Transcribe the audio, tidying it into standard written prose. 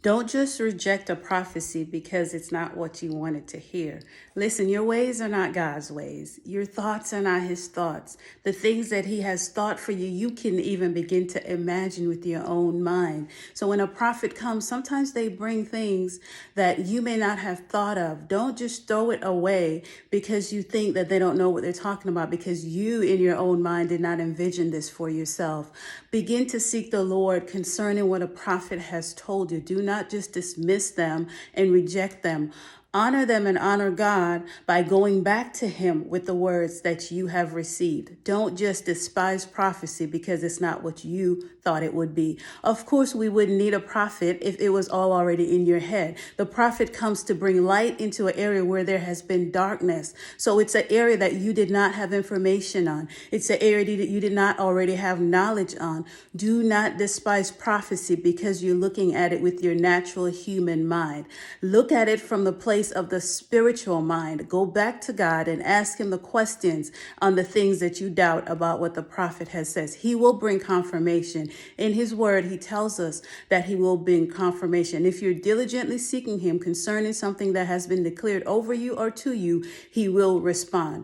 Don't just reject a prophecy because it's not what you wanted to hear. Listen, your ways are not God's ways. Your thoughts are not his thoughts. The things that he has thought for you, you can even begin to imagine with your own mind. So when a prophet comes, sometimes they bring things that you may not have thought of. Don't just throw it away because you think that they don't know what they're talking about, because you in your own mind did not envision this for yourself. Begin to seek the Lord concerning what a prophet has told you. Do not just dismiss them and reject them. Honor them and honor God by going back to him with the words that you have received. Don't just despise prophecy because it's not what you thought it would be. Of course, we wouldn't need a prophet if it was all already in your head. The prophet comes to bring light into an area where there has been darkness. So it's an area that you did not have information on. It's an area that you did not already have knowledge on. Do not despise prophecy because you're looking at it with your natural human mind. Look at it from the place of the spiritual mind. Go back to God and ask him the questions on the things that you doubt about what the prophet has said. He will bring confirmation. In his word, he tells us that he will bring confirmation. If you're diligently seeking him concerning something that has been declared over you or to you, he will respond.